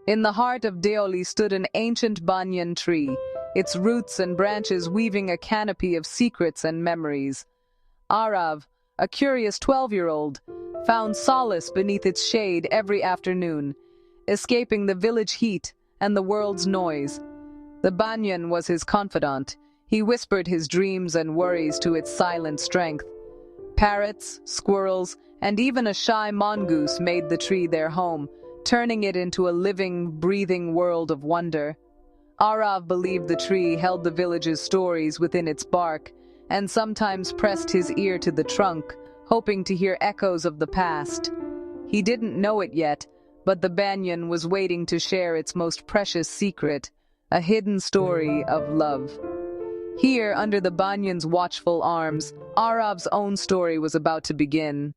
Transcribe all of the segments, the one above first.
In the heart of Deoli stood an ancient banyan tree, its roots and branches weaving a canopy of secrets and memories. Arav, a curious 12-year-old, found solace beneath its shade every afternoon, escaping the village heat and the world's noise. The banyan was his confidant. He whispered his dreams and worries to its silent strength. Parrots, squirrels, and even a shy mongoose made the tree their home, turning it into a living, breathing world of wonder. Arav believed the tree held the village's stories within its bark, and sometimes pressed his ear to the trunk, hoping to hear echoes of the past. He didn't know it yet, but the banyan was waiting to share its most precious secret, a hidden story of love. Here, under the banyan's watchful arms, Arav's own story was about to begin.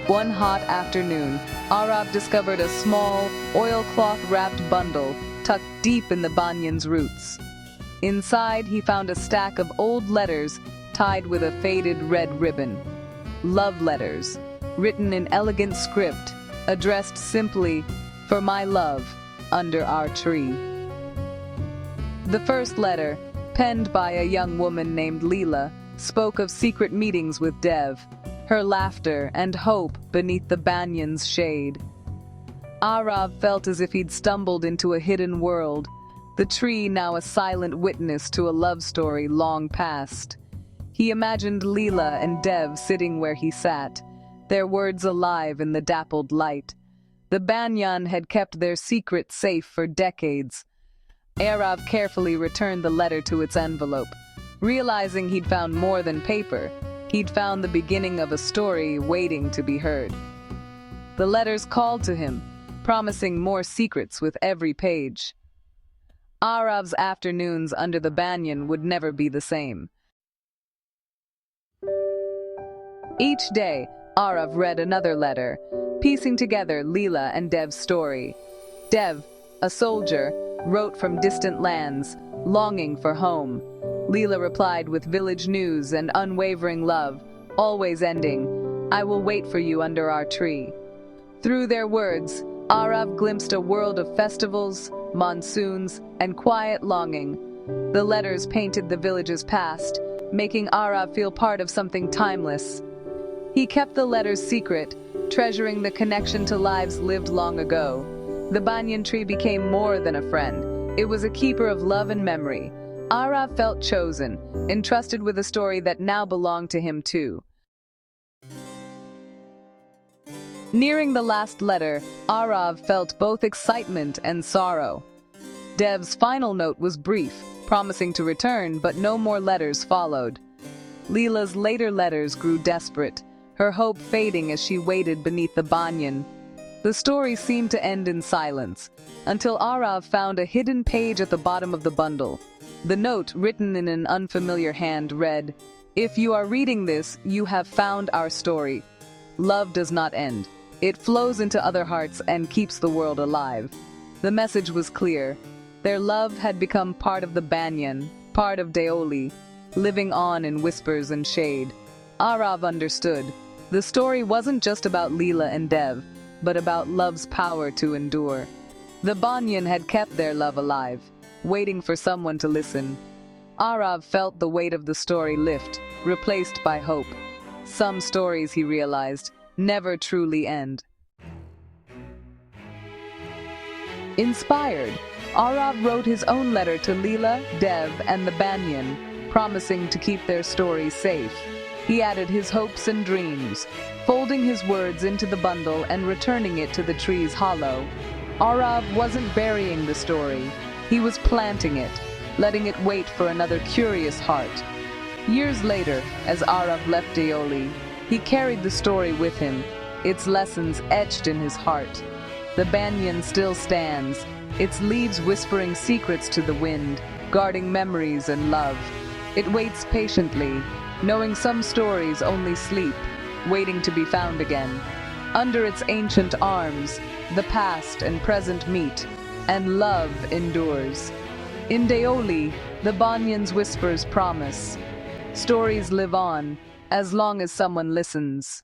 One hot afternoon, Arav discovered a small, oilcloth-wrapped bundle tucked deep in the banyan's roots. Inside, he found a stack of old letters tied with a faded red ribbon. Love letters, written in elegant script, addressed simply, "For my love, under our tree." The first letter, penned by a young woman named Leela, spoke of secret meetings with Dev, her laughter and hope beneath the banyan's shade. Arav felt as if he'd stumbled into a hidden world, the tree now a silent witness to a love story long past. He imagined Leela and Dev sitting where he sat, their words alive in the dappled light. The banyan had kept their secret safe for decades. Arav carefully returned the letter to its envelope. Realizing he'd found more than paper, he'd found the beginning of a story waiting to be heard. The letters called to him, promising more secrets with every page. Arav's afternoons under the banyan would never be the same. Each day, Arav read another letter, piecing together Leela and Dev's story. Dev, a soldier, wrote from distant lands, longing for home. Leela replied with village news and unwavering love, always ending, "I will wait for you under our tree." Through their words, Arav glimpsed a world of festivals, monsoons, and quiet longing. The letters painted the village's past, making Arav feel part of something timeless. He kept the letters secret, treasuring the connection to lives lived long ago. The banyan tree became more than a friend. It was a keeper of love and memory. Arav felt chosen, entrusted with a story that now belonged to him too. Nearing the last letter, Arav felt both excitement and sorrow. Dev's final note was brief, promising to return, but no more letters followed. Leela's later letters grew desperate, her hope fading as she waited beneath the banyan. The story seemed to end in silence, until Arav found a hidden page at the bottom of the bundle. The note, written in an unfamiliar hand, read, "If you are reading this, you have found our story. Love does not end. It flows into other hearts and keeps the world alive." The message was clear. Their love had become part of the banyan, part of Deoli, living on in whispers and shade. Arav understood. The story wasn't just about Leela and Dev, but about love's power to endure. The banyan had kept their love alive, waiting for someone to listen. Arav felt the weight of the story lift, replaced by hope. Some stories, he realized, never truly end. Inspired, Arav wrote his own letter to Leela, Dev, and the banyan, promising to keep their story safe. He added his hopes and dreams, folding his words into the bundle and returning it to the tree's hollow. Arav wasn't burying the story. He was planting it, letting it wait for another curious heart. Years later, as Arav left Deoli, he carried the story with him, its lessons etched in his heart. The banyan still stands, its leaves whispering secrets to the wind, guarding memories and love. It waits patiently, knowing some stories only sleep, waiting to be found again. Under its ancient arms, the past and present meet, and love endures. In Deoli, the banyan's whispers promise. Stories live on, as long as someone listens.